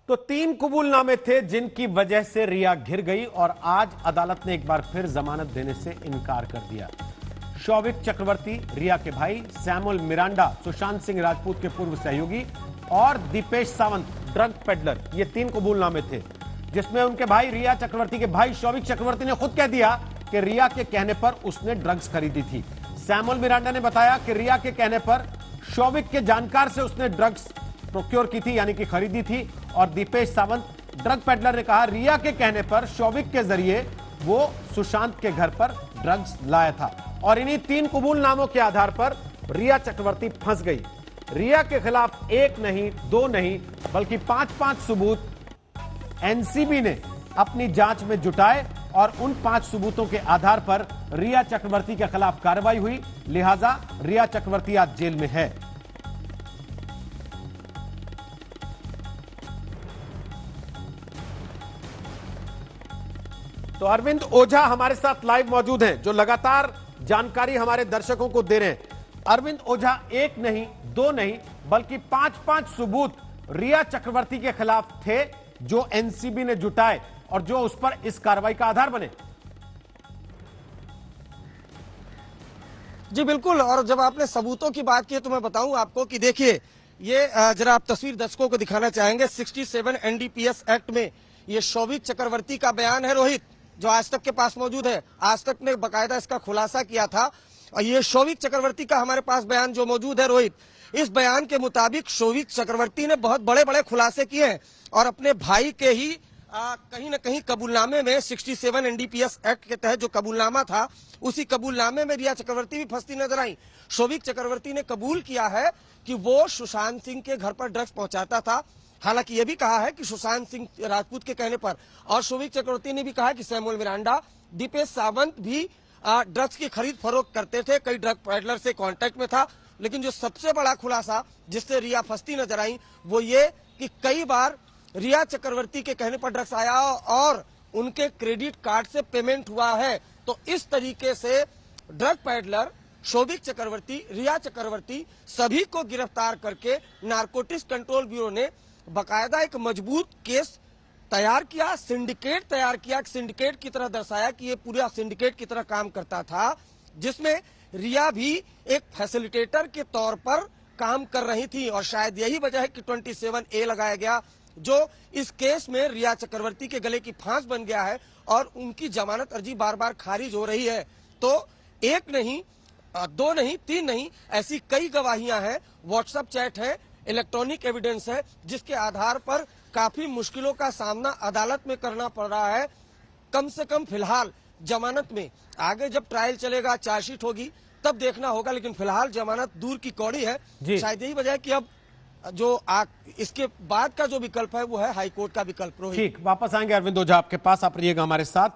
तो 3 कबूलनामे थे जिनकी वजह से रिया घिर गई और आज अदालत ने एक बार फिर जमानत देने से इनकार कर दिया। शौविक चक्रवर्ती, रिया के भाई, सैमुअल मिरांडा, सुशांत सिंह राजपूत के पूर्व सहयोगी और दीपेश सावंत ड्रग पेडलर, ये 3 कबूलनामे थे जिसमें उनके भाई रिया चक्रवर्ती के भाई शौविक चक्रवर्ती ने खुद कह दिया कि रिया के कहने पर उसने ड्रग्स खरीदी थी। सैमुअल मिरांडा ने बताया कि रिया के कहने पर शौविक के जानकार से उसने ड्रग्स प्रोक्योर की थी, यानी कि खरीदी थी। और दीपेश सावंत ड्रग पेडलर ने कहा रिया के कहने पर शौविक के जरिए वो सुशांत के घर पर ड्रग्स लाया था। और इन्हीं 3 कबूलनामों के आधार पर रिया चक्रवर्ती फंस गई। रिया के खिलाफ 1 नहीं 2 नहीं बल्कि 5-5 सबूत एनसीबी ने अपनी जांच में जुटाए और उन 5 सबूतों के आधार पर रिया चक्रवर्ती के खिलाफ कार्रवाई हुई। लिहाजा रिया चक्रवर्ती आज जेल में है। तो अरविंद ओझा हमारे साथ लाइव मौजूद हैं, जो लगातार जानकारी हमारे दर्शकों को दे रहे हैं। अरविंद ओझा, 1 नहीं 2 नहीं बल्कि 5-5 सबूत रिया चक्रवर्ती के खिलाफ थे जो एनसीबी ने जुटाए और जो उस पर इस कार्रवाई का आधार बने। जी बिल्कुल, और जब आपने सबूतों की बात की तो मैं बताऊं आपको कि देखिए ये जरा आप तस्वीर दर्शकों को दिखाना चाहेंगे। 67 एनडीपीएस एक्ट में ये शौविक चक्रवर्ती का बयान है रोहित, जो आज तक के पास मौजूद है। आज तक ने बकायदा इसका खुलासा किया था और ये शौविक चक्रवर्ती का हमारे पास बयान जो मौजूद है रोहित, इस बयान के मुताबिक शौविक चक्रवर्ती ने बहुत बड़े बड़े खुलासे किए हैं और अपने भाई के ही कहीं न कहीं कबूलनामे में 67 एनडीपीएस एक्ट के तहत जो कबूलनामा था उसी कबूलनामे में रिया चक्रवर्ती भी फंसती नजर आई। शौविक चक्रवर्ती ने कबूल किया है कि वो सुशांत सिंह के घर पर ड्रग्स पहुंचाता था। हालांकि यह भी कहा है कि सुशांत सिंह राजपूत के कहने पर, और शौविक चक्रवर्ती ने भी कहा कि सैमुअल मिरांडा, दीपेश सावंत भी ड्रग्स की खरीद फरोख्त करते थे, कई ड्रग पेडलर से कांटेक्ट में था। लेकिन जो सबसे बड़ा खुलासा जिससे रिया फंसती नजर आई वो ये कि कई बार रिया चक्रवर्ती के कहने पर ड्रग्स आया और उनके क्रेडिट कार्ड से पेमेंट हुआ है। तो इस तरीके से ड्रग पेडलर शौविक चक्रवर्ती, रिया चक्रवर्ती सभी को गिरफ्तार करके नारकोटिक्स कंट्रोल ब्यूरो ने बकायदा एक मजबूत केस तैयार किया, सिंडिकेट तैयार किया, सिंडिकेट की तरह दर्शाया कि ये पूरा सिंडिकेट की तरह काम करता था, जिसमें रिया भी एक फैसिलिटेटर के तौर पर काम कर रही थी। और शायद यही वजह है कि 27A लगाया गया, जो इस केस में रिया चक्रवर्ती के गले की फांस बन गया है और उनकी जमानत अर्जी बार बार खारिज हो रही है। तो 1 नहीं 2 नहीं 3 नहीं, ऐसी कई गवाहियां हैं, व्हाट्सएप चैट है, इलेक्ट्रॉनिक एविडेंस है, जिसके आधार पर काफी मुश्किलों का सामना अदालत में करना पड़ रहा है। कम से कम फिलहाल जमानत में, आगे जब ट्रायल चलेगा, चार्जशीट होगी तब देखना होगा, लेकिन फिलहाल जमानत दूर की कौड़ी है। शायद यही वजह है कि अब जो इसके बाद का जो विकल्प है वो है हाईकोर्ट का विकल्प। ठीक, वापस आएंगे अरविंद ओझा आपके पास, आप रहिएगा हमारे साथ।